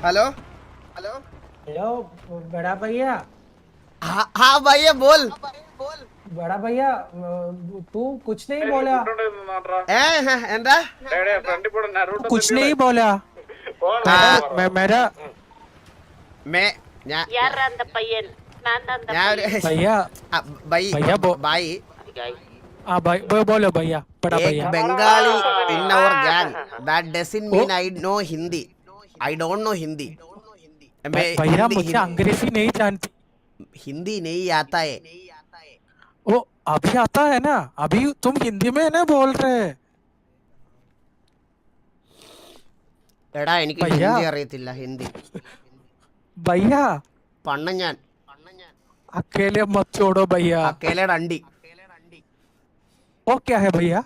Hello hello hello बड़ा भैया। हाँ भैया बोल। बड़ा भैया तू कुछ नहीं बोला। എന്താ कुछ नहीं बोला। मेरा मैं யாரா அந்த பையன்? நான் தான் அந்த பையன். भैया भाई भैया भाई हाँ भाई बोलो भैया बड़ा एक भैया। Bengali in our gang that doesn't O mean I know Hindi. I don't know Hindi. मैं भैया हिंदी मुझे अंग्रेजी नहीं जानती। हिंदी नहीं आता है। वो अभी आता है ना, अभी तुम हिंदी में ना बोल रहे। എടാ എനിക്ക് भैया ഹിന്ദി അറിയത്തില്ല ഹിന്ദി भैया പണ്ണ ഞാൻ अकेले मत छोड़ो भैया। അക്കേലയുടെ അണ്ടി वो क्या है भैया?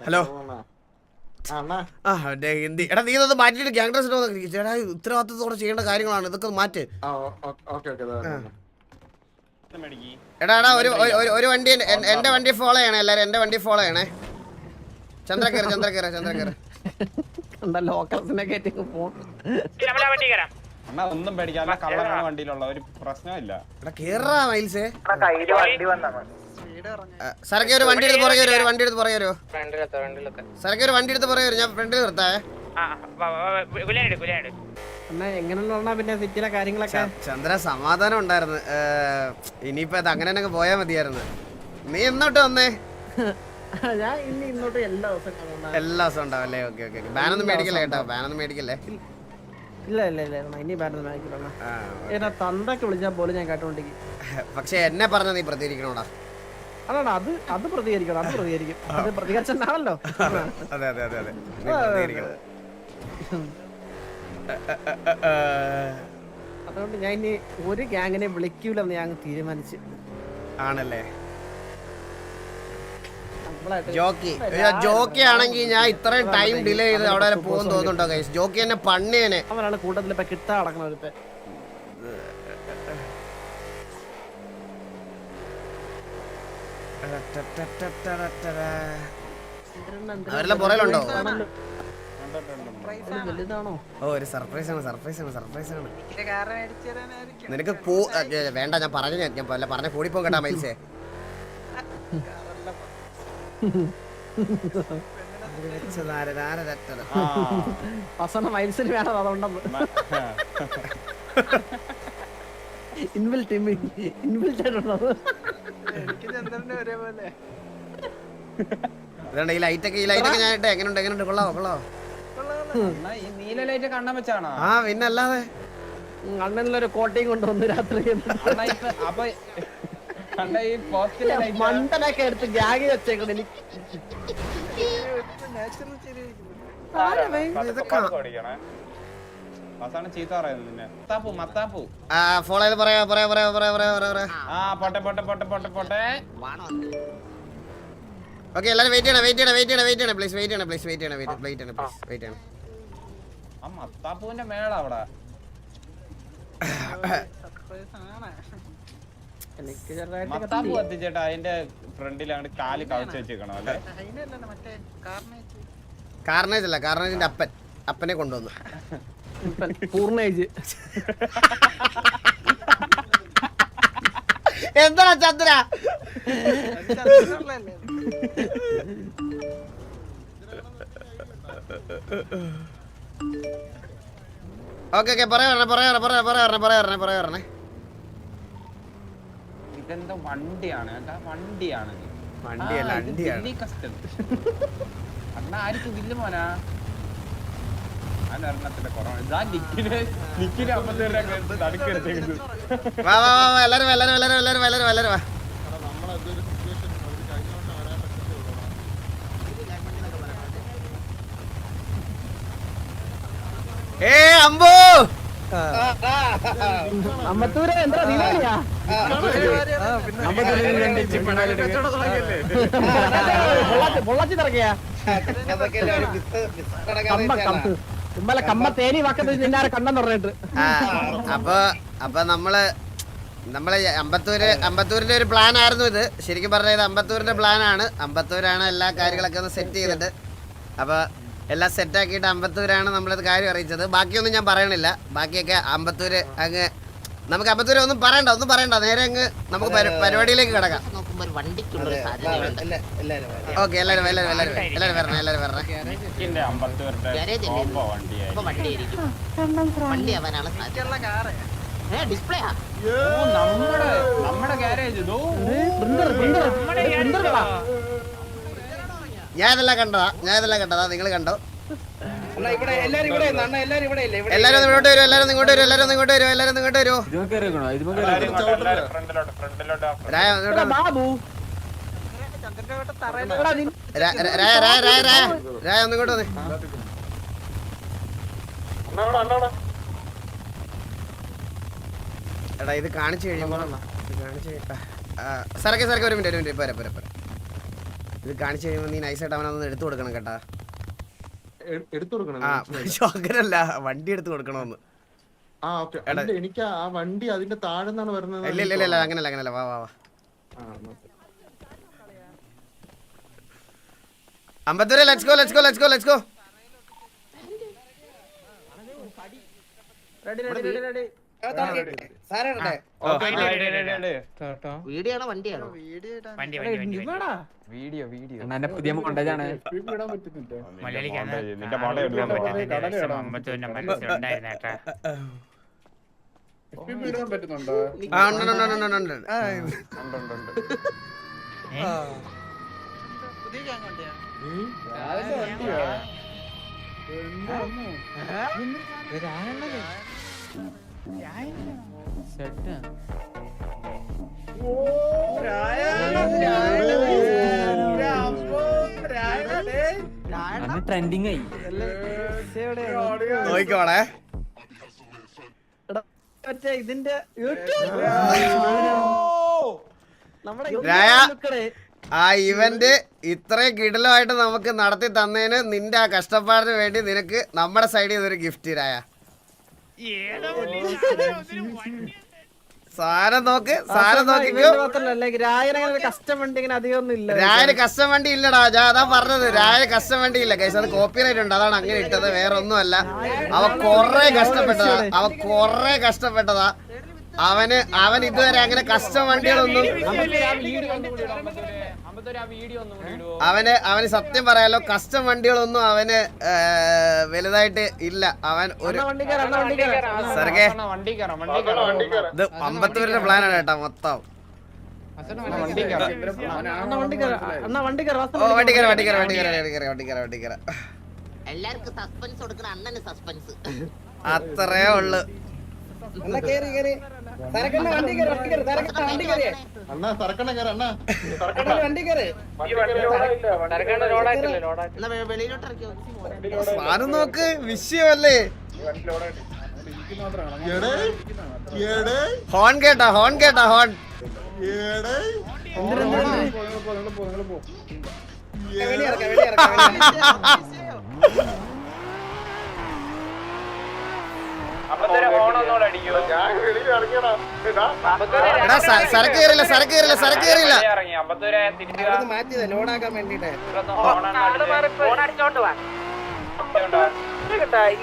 ഹലോ ആ ഹിന്ദി എടാ നീ ഇതൊന്ന് മാറ്റിയിട്ട് ഗ്യാങ് ഡ്രസ് ചേട്ടാ ഉത്തരവാദിത്തത്തോടെ ചെയ്യേണ്ട കാര്യങ്ങളാണ് ഇതൊക്കെ മാറ്റ്. എടാ എടാ ഒരു വണ്ടി എന്റെ വണ്ടി ഫോളോ ചെയ്യണേ എല്ലാരും എന്റെ വണ്ടി ഫോളോ ചെയ്യണേ. ചന്ദ്രക്കേറ് ചന്ദ്രക്കേറ് ചന്ദ്രക്കേറ് ഒന്നും പേടിക്കാല്ല കള്ളനാണ് വണ്ടിയിലുള്ള ഒരു പ്രശ്നമില്ല. എടാ കേറാ മൈൽസേ സരക്കെ ഒരു വണ്ടി എടുത്ത് പുറകെ വരും ഒരു വണ്ടി എടുത്ത് പുറകെ വരും സരക്കെ ഒരു വണ്ടി എടുത്ത് പുറകെ വരും ഞാൻ ഫ്രണ്ടിൽ നിർത്താവേ. പിന്നെ സിറ്റിയിലെ കാര്യങ്ങളൊക്കെ ചന്ദ്ര സമാധാനം ഉണ്ടായിരുന്നു. ഇനിയിപ്പോ അത് അങ്ങനെ തന്നെ പോയാ മതിയായിരുന്നു. നീ എന്നോട്ട് വന്നേ? ഞാൻ ഇന്ന് ഇന്നോട്ട് എല്ലാ ദിവസവും എല്ലാ ദിവസവും ഉണ്ടാവും അല്ലേ? ഓക്കെ ഓക്കെ ബാനൊന്നും മേടിക്കല്ലേ കേട്ടോ, ബാനൊന്നും മേടിക്കല്ലേ. ഇല്ല ഇല്ല ഇല്ല ഇനി ബാനൊന്നും മേടിക്കില്ല. എന്നാ തന്തൊക്കെ വിളിച്ചാൽ പോലും ഞാൻ കേട്ടോണ്ടിരിക്കും. പക്ഷെ എന്നെ പറഞ്ഞ നീ പ്രതികരിക്കണോടാ. അതാണ് അത് പ്രതികരിക്കണം, അത് പ്രതികരിക്കും. അത് പ്രതികരിച്ചാണല്ലോ. അതെ അതെ അതെ അതെ പ്രതികരിക്കണം. അതുകൊണ്ട് ഞാൻ ഇനി ഒരു ഗ്യാങ്ങിനെ വിളിക്കൂലെന്ന് ഞാൻ തീരുമാനിച്ചു. ആണല്ലേ? ജോക്കി ആണെങ്കിൽ ഞാൻ ഇത്രയും ടൈം ഡിലേ ചെയ്ത് അവിടെ വരെ പോകും തോന്നുന്നുണ്ടോ ഗൈസ്? ജോക്കി എന്നെ പണ്ണിയനെ അവനാണ് കൂട്ടത്തിൽ ഇപ്പൊ കിട്ടാ നടക്കണ ഒരുത്തെ. അവരെല്ലാം പുറയിലുണ്ടോ? വലുതാണോ? ഓ ഒരു സർപ്രൈസ് ആണ് സർപ്രൈസ് ആണ് സർപ്രൈസ് ആണ്. നിനക്ക് വേണ്ട ഞാൻ പറഞ്ഞു ഞാൻ പറഞ്ഞ കൂടി പോകണ്ട കേട്ടാ മൈൽസേ. മൈൽസിന് വേണം അതുകൊണ്ടെന്ന് ഇൻബിൽറ്റ് ആയിട്ടുള്ളത്. ഈ ലൈറ്റൊക്കെ ഞാൻ ഇട്ടെ എങ്ങനെയുണ്ട് എങ്ങനെയുണ്ട്? കൊള്ളാവോ കൊള്ളാവോ? നീല ലൈറ്റ് കണ്ണൻ വെച്ചാണോ? ആ പിന്നെ അല്ലാതെ അണ്ണനിലൊരു കോട്ടയും കൊണ്ടുവന്നു രാത്രി. അപ്പൊ മണ്ടനൊക്കെ എടുത്ത് ഗ്യാഗ് വെച്ചേക്കണം. ചീത്ത പറയുന്നത് നിന്നെ മത്താപ്പൂ ഫോളോ ചെയ്ത് പറയാ പറയാ പറയാ പറയാ പറയാ പറയാ. ആ പോട്ടെ പോട്ടെ പോട്ടെ പോട്ടെ പോട്ടെ. ഓക്കെ എല്ലാരും വെയിറ്റ് ചെയ്യണം വെയിറ്റ് ചെയ്യണം വെയിറ്റ് ചെയ്യണം വെയിറ്റ് ചെയ്യണം പ്ലീസ് വെയിറ്റ് ചെയ്യണം പ്ലീസ് വെയിറ്റ് ചെയ്യണം വെയിറ്റ് ചെയ്യണം പ്ലീസ് വെയിറ്റ് ചെയ്യണം. ആ മത്താപ്പൂവിന്റെ മേള അവിടെ മത്താപ്പൂ കത്തിച്ചേട്ടാ അതിന്റെ ഫ്രണ്ടിൽ അങ്ങോട്ട് കാല് കവച്ച് വെച്ചേക്കണം അല്ലേ? കാർണേജ് അല്ല കാർണേജിന്റെ അപ്പനെ കൊണ്ടുവന്നു പൂർണ്ണേജ്. എന്താ ചന്ദ്ര ഓക്കെ ഓക്കെ പറയാറേ ഇതെന്താ വണ്ടിയാണ് എന്താ വണ്ടിയാണ് വണ്ടിയല്ല അണ്ടിയാണ്. അണ്ണ ആയിരിക്കും വില്ല് മോനാ അതെണ്ണത്തിന്റെ കുറവാണ്. ഇതാ നിക്കിന് 50 രൂപ നടുക്കെടുത്തേക്കുന്നത്. വാ വാ വാ എല്ലാരും എല്ലാരും എല്ലാരും എല്ലാരും എല്ലാരും എല്ലാരും വാ. ഏ അമ്പു അമ്പത്തൂര് എന്താ ദീപാവലിയാ? പൊള്ളാച്ചി തിറക്കിയാ കമ്മ തേനി വക്കത്ത് നിന്നാരെ കണ്ണെന്ന് പറഞ്ഞിട്ട്. അപ്പൊ നമ്മള് അമ്പത്തൂരിന്റെ ഒരു പ്ലാൻ ആയിരുന്നു ഇത്. ശരിക്കും പറഞ്ഞത് അമ്പത്തൂരിന്റെ പ്ലാൻ ആണ്. അമ്പത്തൂരാണ് എല്ലാ കാര്യങ്ങളൊക്കെ ഒന്ന് സെറ്റ് ചെയ്തിട്ട്. അപ്പൊ എല്ലാം സെറ്റാക്കിയിട്ട് അമ്പത്തൂരാണ് നമ്മളത് കാര്യം അറിയിച്ചത്. ബാക്കിയൊന്നും ഞാൻ പറയണില്ല. ബാക്കിയൊക്കെ അമ്പത്തൂര് അങ്ങ് നമുക്ക് അമ്പത്തൂര് ഒന്നും പറയണ്ട നേരെ അങ്ങ് നമുക്ക് പരിപാടിയിലേക്ക് കിടക്കാം. ഓക്കെ എല്ലാരും ഞാൻ ഇതെല്ലാം കണ്ടതാ നിങ്ങൾ കണ്ടോ? എല്ലാരും ഇങ്ങോട്ട് വരും, എല്ലാരും ഇങ്ങോട്ട് വരും. രായ ഒന്നിങ്ങോട്ട് വന്നേ. എടാ ഇത് കാണിച്ചു കഴിയുമ്പോ സരക്കെ ഒരു മിനിറ്റ് പോരാ. ഇത് കാണിച്ചു കഴിയുമ്പോ നീ നൈസായിട്ട് അവനൊന്ന് എടുത്തു കൊടുക്കണം കേട്ടാ. അങ്ങനല്ല, വണ്ടി എടുത്തു കൊടുക്കണോന്ന്. എനിക്ക് ആ വണ്ടി അതിന്റെ താഴെ വരുന്നത്. ഇല്ല അങ്ങനല്ല വാ അമ്പത്തൂര് ലെറ്റ്സ് ഗോ. വീഡിയോ വണ്ടിയാണോ? വീഡിയോ പുതിയ മോണ്ടേജാണ്. ട്രെൻഡിങ് ആയി നോക്കിക്കോളെ. ഇതിന്റെ ആ ഇവന്റ് ഇത്രയും കിടലമായിട്ട് നമുക്ക് നടത്തി തന്നതിന് നിന്റെ ആ കഷ്ടപ്പാടിന് വേണ്ടി നിനക്ക് നമ്മുടെ സൈഡിൽ നിന്നൊരു ഗിഫ്റ്റ് രായ. സാധനം നോക്കിക്കോ. രായന് കസ്റ്റം വണ്ടി ഇല്ലടാ. ഞാൻ അതാ പറഞ്ഞത്, രായന് കസ്റ്റം വണ്ടി ഇല്ല കൈസ്. അത് കോപ്പിറൈറ്റ് ഉണ്ട്, അതാണ് അങ്ങനെ ഇട്ടത്, വേറെ ഒന്നുമല്ല. അവൻ കൊറേ കഷ്ടപ്പെട്ടതാ. അവൻ ഇതുവരെ അങ്ങനെ കസ്റ്റം വണ്ടികളൊന്നും അവന് സത്യം പറയാലോ, കസ്റ്റം വണ്ടികളൊന്നും അവന് വലുതായിട്ട് ഇല്ല. അവൻ ഒരു സർഗേ ഇത് അമ്പത്തൂരിന്റെ പ്ലാനാണ് കേട്ടാ മൊത്തം. അത്രേ ഉള്ളു. സാധനം നോക്ക്, വിഷയമല്ലേ. ഹോൺ കേട്ടാ ഹോൺ. സരക്ക് കയറില്ല. മാറ്റിയത് ലോഡാക്കാൻ വേണ്ടിട്ട്.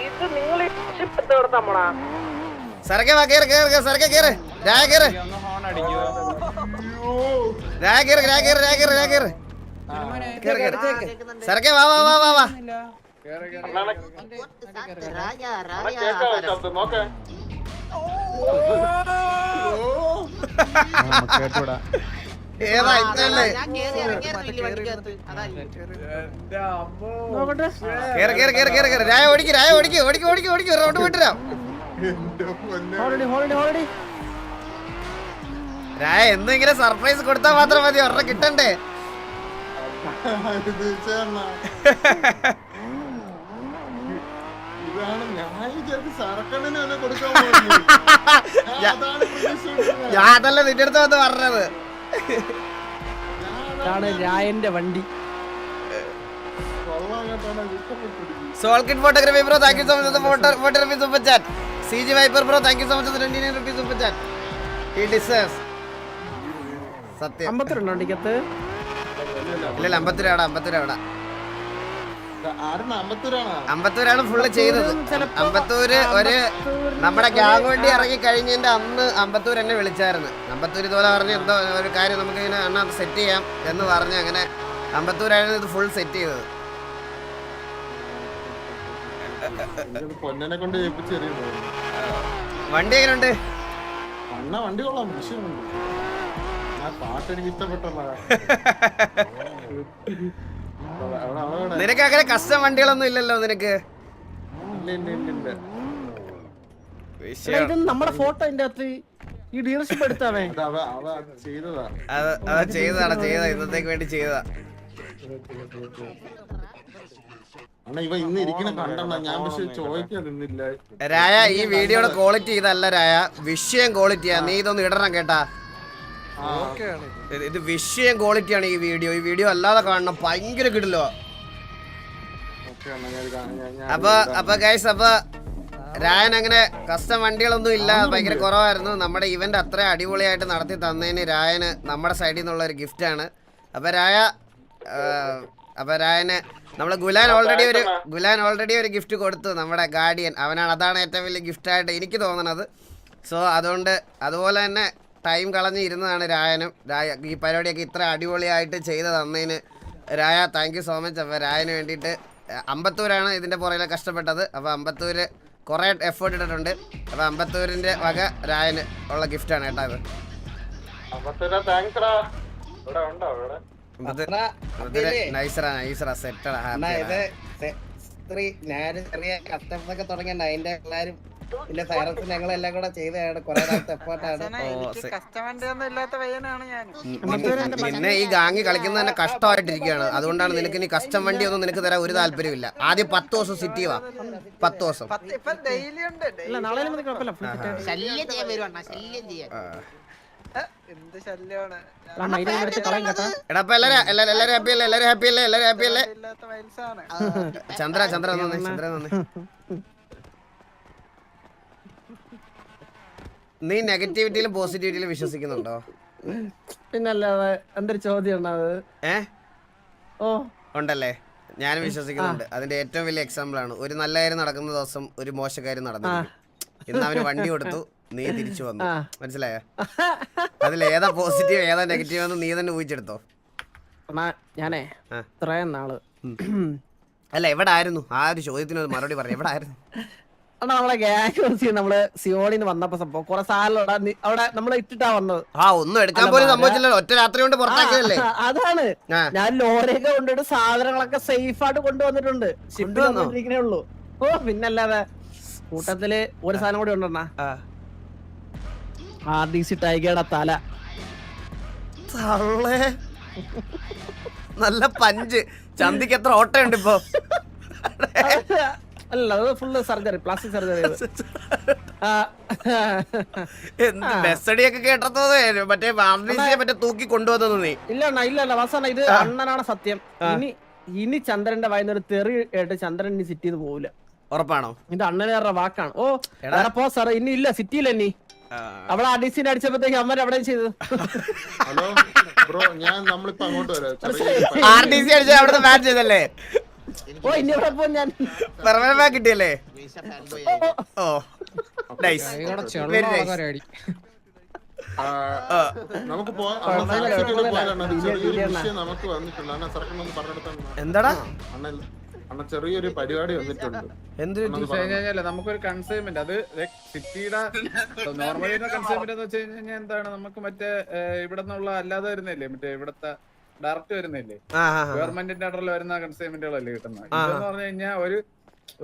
ഇത് നിങ്ങൾ സരക്കെ വാ, കേറ്. രായ കേറ്. സരക്കെ വാ. ഏതാ ഇതല്ലേ? കേറ്. രായ ഓടിക്ക്. റൗണ്ട് വിട്ടുരാം. രായ എന്തെങ്കിലും സർപ്രൈസ് കൊടുത്താൽ മാത്രം മതി, ഒരെണ്ണം കിട്ടണ്ടേ. ഞാൻ അതല്ല നിന്റെ അടുത്ത് വന്ന് പറഞ്ഞത്. രായന്റെ വണ്ടി. സോൾകിറ്റ് photography bro, thank you so much photography super chat. CG viper bro, thank you so much 29 rupees super chat. He deserves. സത്യം. 52 ടിക്കറ്റ് ഇല്ല 52 അവിടെ. ആരാണ് അമ്പത്തൂരാണോ? അമ്പത്തൂരാണ് ഫുള്ള് ചെയ്തത്. അമ്പത്തൂര് ഒരു നമ്മുടെ ഗ്യാങ് വണ്ടി ഇറങ്ങി കഴിഞ്ഞതിന്റെ അന്ന് അമ്പത്തൂർ എന്നെ വിളിച്ചായിരുന്നു. അമ്പത്തൂർ ഇതുപോലെ പറഞ്ഞ് എന്തോ ഒരു കാര്യം നമുക്ക് ഇങ്ങനെ അണ്ണാ സെറ്റ് ചെയ്യാം എന്ന് പറഞ്ഞ് അങ്ങനെ അമ്പത്തൂരായിരുന്നു ഇത് ഫുൾ സെറ്റ് ചെയ്തത്. പൊന്നനെ കൊണ്ട് ഏൽപ്പിച്ചെറിയുന്നു. വണ്ടി എങ്ങനെയുണ്ട്? അണ്ണ വണ്ടി കൊള്ളാം, വിഷയമുണ്ട്. ആ പാട്ട് എനിക്ക് ഇഷ്ടപ്പെട്ടല്ല. നിനക്ക് അങ്ങനെ കസ്റ്റം വണ്ടികളൊന്നും ഇല്ലല്ലോ നിനക്ക്. ഇത് നമ്മുടെ ഫോട്ടോ അതിന്റെ അകത്ത് ഈ ഡീലർഷിപ്പ് എടുത്താവേ ചെയ്തതാ. ചെയ്തതാ ഇന്നത്തേക്ക് വേണ്ടി ചെയ്തതാ. അണ്ണ ഇവ ഇന്ന് ഇരിക്കണ കണ്ടെണ്ണ ഞാൻ പക്ഷെ ചോദിക്കാൻ നിന്നില്ല. രായ ഈ വീഡിയോയുടെ ക്വാളിറ്റി ഇതല്ല രായ, വിഷയം ക്വാളിറ്റിയാ. നീ ഇതൊന്ന് ഇടണം കേട്ടാ. ഇത് വിഷയം ക്വാളിറ്റിയാണ് ഈ വീഡിയോ. ഈ വീഡിയോ അല്ലാതെ കാണണം, ഭയങ്കര കിടിലോ. അപ്പൊ ഗൈസ്, അപ്പൊ രായൻ അങ്ങനെ കസ്റ്റം വണ്ടികളൊന്നും ഇല്ല, ഭയങ്കര കുറവായിരുന്നു. നമ്മുടെ ഇവന്റ് അത്ര അടിപൊളിയായിട്ട് നടത്തി തന്നതിന് രായന് നമ്മുടെ സൈഡിൽ നിന്നുള്ള ഒരു ഗിഫ്റ്റാണ്. അപ്പൊ രായന് നമ്മള് ഗുലാൻ ഓൾറെഡി ഒരു ഗിഫ്റ്റ് കൊടുത്തു, നമ്മുടെ ഗാർഡിയൻ. അതാണ് ഏറ്റവും വലിയ ഗിഫ്റ്റായിട്ട് എനിക്ക് തോന്നണത്. സോ അതുകൊണ്ട് അതുപോലെ തന്നെ ടൈം കളഞ്ഞ് ഇരുന്നതാണ് രായനും. ഈ പരിപാടിയൊക്കെ ഇത്ര അടിപൊളിയായിട്ട് ചെയ്ത് തന്നതിന് രായ താങ്ക് യു സോ മച്ച്. അപ്പോൾ രായന് വേണ്ടിയിട്ട് അമ്പത്തൂരാണ് ഇതിൻ്റെ പുറകിൽ കഷ്ടപ്പെട്ടത്. അപ്പോൾ അമ്പത്തൂര് കുറേ എഫേർട്ട് ഇട്ടിട്ടുണ്ട്. അപ്പോൾ അമ്പത്തൂരിൻ്റെ വക രായന് ഉള്ള ഗിഫ്റ്റാണ് കേട്ടോ ഇത്. നൈസറാ സെറ്റടാ, ഹാപ്പി. ചെറിയ കസ്റ്റമൊക്കെ തുടങ്ങിയ അതിന്റെ എല്ലാരും പിന്നെ സൈറസ് ഞങ്ങളെല്ലാം കൂടെ ചെയ്തതാണ്. കുറെ നാളത്തെ എഫേർട്ടാണ്. നിന്നെ ഈ ഗാങ്ങി കളിക്കുന്നത് തന്നെ കഷ്ടമായിട്ടിരിക്കുകയാണ്. അതുകൊണ്ടാണ് നിനക്ക് ഇനി കസ്റ്റം വണ്ടി ഒന്നും നിനക്ക് തരാൻ ഒരു താല്പര്യമില്ല. ആദ്യം 10 ദിവസം സിറ്റി വാ, 10 ദിവസം. എടാ അപ്പൊ എല്ലാരും ഹാപ്പി അല്ലേ? ചന്ദ്ര നന്ദി. നീ നെഗറ്റിവിറ്റിയിലും പോസിറ്റിവിറ്റിയിലും വിശ്വസിക്കുന്നുണ്ടോ? പിന്നല്ലാതെ എന്തൊരു ചോദ്യം ഉണ്ടല്ലേ? ഞാനും വിശ്വസിക്കുന്നുണ്ട്. അതിന്റെ ഏറ്റവും വലിയ എക്സാമ്പിൾ ആണ് ഒരു നല്ല കാര്യം നടക്കുന്ന ദിവസം ഒരു മോശ കാര്യം നടന്നു. ഇന്ന് അവന് വണ്ടി കൊടുത്തു, നീ തിരിച്ചു വന്നു. മനസ്സിലായോ? അതിൽ ഏതാ പോസിറ്റീവ് ഏതാ നെഗറ്റീവ് എന്ന് നീ തന്നെ ഊഹിച്ചെടുത്തോ. ഞാനേ ഇത്രയും നാള് അല്ല എവിടെ ആയിരുന്നു? ആ ഒരു ചോദ്യത്തിന് ഒരു മറുപടി പറഞ്ഞു. എവിടെ ആയിരുന്നു? നമ്മളെ ഗ്യാങ് നമ്മള് സിയോളിന്ന് വന്നപ്പോ സംഭവം കുറെ സാധനം അവിടെ നമ്മള് ഇട്ടിട്ടാ വന്നത്. ഒന്നും എടുക്കാൻ പോലും സംഭവിച്ചില്ലല്ലോ, ഒറ്റ രാത്രി കൊണ്ട് പുറത്താക്കിയതല്ലേ. അതാണ് ഞാൻ ലോറിയൊക്കെ കൊണ്ടുപോയിട്ട് സാധനങ്ങളൊക്കെ സേഫ് ആയിട്ട് കൊണ്ടുവന്നിട്ടുണ്ട്. ഷിപ്പിൽ വന്നോണ്ടിരിക്കണേ ഉള്ളൂ. പിന്നല്ലാതെ കൂട്ടത്തില് ഒരു സാധനം കൂടി ഉണ്ടെണ്ണ, RDC ടൈഗയുടെ തല. നല്ല പഞ്ച്. ചന്തിക്ക് എത്ര ഓട്ടയുണ്ട് ഇപ്പൊ? അല്ല അത് ഫുള്ള് സർജറി, പ്ലാസ്റ്റിക് സർജറി. ബെസ്റ്റഡിയൊക്കെ കേട്ടതോ മറ്റേ തൂക്കി കൊണ്ടുവന്നത് നീ? ഇല്ല വാസന, ഇത് അണ്ണനാണ് സത്യം. ഇനി ചന്ദ്രന്റെ വായനൊരു തെറി ആയിട്ട് ചന്ദ്രൻ ഇനി സിറ്റിയിൽ പോവില്ല. ഉറപ്പാണോ? ഇത് അണ്ണനേറെ വാക്കാണ്. പോ സാർ, ഇനി ഇല്ല സിറ്റിയില്ല. ഇനി അവിടെ RDC അടിച്ചപ്പോഴത്തേക്ക് അമ്മ അവിടെ ചെയ്തത്. ഹലോ ബ്രോ, ഞാൻ നമ്മളിപ്പോ അങ്ങോട്ട് വരാം. RDC അടിച്ച അവിടുത്തെ മാച്ച് ചെയ്തല്ലേ? ഇനി എവിടെ പോ? ഞാൻ പെർമനന്റ് കിട്ടിയല്ലേ? ഓ നൈസ്, വെരി നൈസ്. നമുക്ക് നമുക്ക് വന്നിട്ടുണ്ട്. എന്താടാ അണ്ണ ചെറിയൊരു പരിപാടി വന്നിട്ടുണ്ട്. നമുക്കൊരു കൺസൈൻമെന്റ്, അത് സിറ്റിയുടെ നോർമലി കൺസൈൻമെന്റ് എന്ന് വെച്ച് കഴിഞ്ഞാൽ എന്താണ്, നമുക്ക് മറ്റേ ഇവിടെ നിന്നുള്ള അല്ലാതെ വരുന്നില്ലേ, മറ്റേ ഇവിടത്തെ ഡയറക്റ്റ് വരുന്നില്ലേ, ഗവൺമെന്റിന്റെ അണ്ടറിൽ വരുന്ന കൺസൈൻമെന്റുകളല്ലേ കിട്ടുന്നത്. ഇതെന്ന് പറഞ്ഞു കഴിഞ്ഞാൽ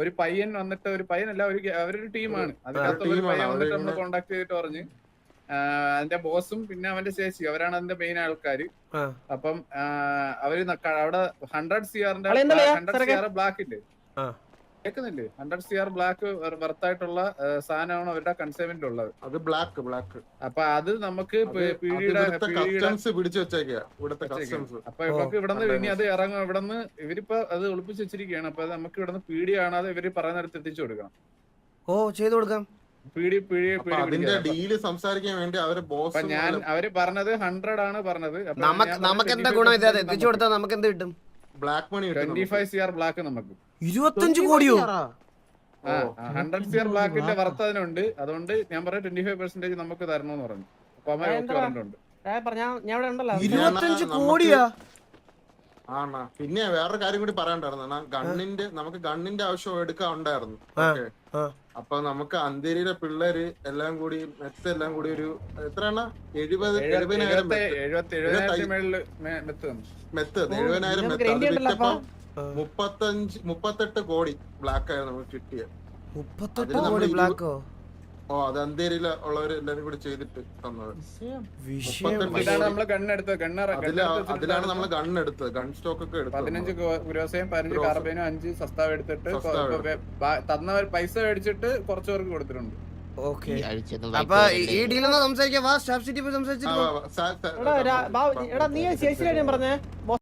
ഒരു പയ്യൻ വന്നിട്ട്, ഒരു പയ്യനല്ല, അവരൊരു ടീമാണ്. അതിനകത്തുള്ള ഒരു പയ്യൻ വന്നിട്ട് നമ്മൾ കോണ്ടാക്ട് ചെയ്തിട്ട് പറഞ്ഞ് അതിന്റെ ബോസും പിന്നെ അവന്റെ ചേച്ചി, അവരാണ് അതിന്റെ മെയിൻ ആൾക്കാര്. അപ്പം അവര് അവിടെ 100 CR ബ്ലാക്ക് ഇല്ലേ, കേൾക്കുന്നില്ലേ? 100 CR ബ്ലാക്ക് വർത്തായിട്ടുള്ള സാധനമാണ് അവരുടെ കൺസൈൻമെന്റ് ഉള്ളത്. അത് ബ്ലാക്ക്. അപ്പൊ അത് നമുക്ക് പിടിച്ചു വെച്ചേക്കാ. അപ്പൊ ഇവർക്ക് ഇവിടുന്ന് ഇനി അത് ഇറങ്ങും. ഇവിടുന്ന് ഇവരിപ്പോ അത് ഒളിപ്പിച്ച് വെച്ചിരിക്കുകയാണ്. അപ്പൊ നമുക്ക് ഇവിടുന്ന് പീഡി കാണാതെ ഇവര് പറയുന്നിടത്ത് എത്തിച്ചു കൊടുക്കണം. ചെയ്തു കൊടുക്കാം. സംസാരിക്കാൻ വേണ്ടി അവര് പറഞ്ഞത് 100 ആണ് പറഞ്ഞത്. നമുക്ക് എന്താ ഗുണം? ഇത് എത്തിച്ചു കൊടുത്താൽ നമുക്ക് എന്ത് കിട്ടും? ബ്ലാക്ക് മണി 25 CR ബ്ലാക്ക് നമുക്ക് 25 കോടിയോ? 100 CR ബ്ലാക്കിന്റെ വർത്ത് അതിനുണ്ട്. അതുകൊണ്ട് ഞാൻ പറയാം 25% നമുക്ക് തരണമെന്ന് പറഞ്ഞു. അപ്പൊ അവൻ ഓക്കെ പറഞ്ഞിട്ടുണ്ട്. ഞാൻ ഇവിടെ ഉണ്ടല്ലോ. 25 കോടിയാ? ആണ. പിന്നെ വേറൊരു കാര്യം കൂടി പറയാണ്ടായിരുന്നു. നമുക്ക് ഗണ്ണിന്റെ ആവശ്യം എടുക്കാൻ ഉണ്ടായിരുന്നു. ഓക്കെ. അപ്പൊ നമുക്ക് അന്തേരിയിലെ പിള്ളേര് എല്ലാം കൂടി മെത്ത് എല്ലാം കൂടി ഒരു എത്രയാണ് 70,000 മെത്ത് 70,000 മെത്ത്. അത് വിറ്റപ്പോ 38 കോടി ബ്ലാക്ക് ആയിരുന്നു നമുക്ക് കിട്ടിയത്. 38 കോടി ബ്ലാക്കോ? അത് അന്തേരിയില ഉള്ളവര് എല്ലാരും കൂടി ചെയ്തിട്ട് തന്നത്. ഇതാണ് നമ്മള് ഗണ്ണെടുത്തത്. അതിലാണ് നമ്മള് ഗണ്ണെടുത്തത്. ഗൺ സ്റ്റോക്ക് ഒക്കെ എടുത്തത്. 15 ഗ്രോസയും 15 കാർബൈനും 5 സസ്താവ് എടുത്തിട്ട് തന്നവർ പൈസ മേടിച്ചിട്ട് കുറച്ചു പേർക്ക് കൊടുത്തിട്ടുണ്ട്. ഓക്കെ. അപ്പൊ ഈ ഡീലൊന്നും സംസാരിക്കാം. വാ സ്റ്റാഫ് സിറ്റി പോയി സംസാരിച്ചിട്ട് എടാ നീ ശേഷി പറഞ്ഞേ.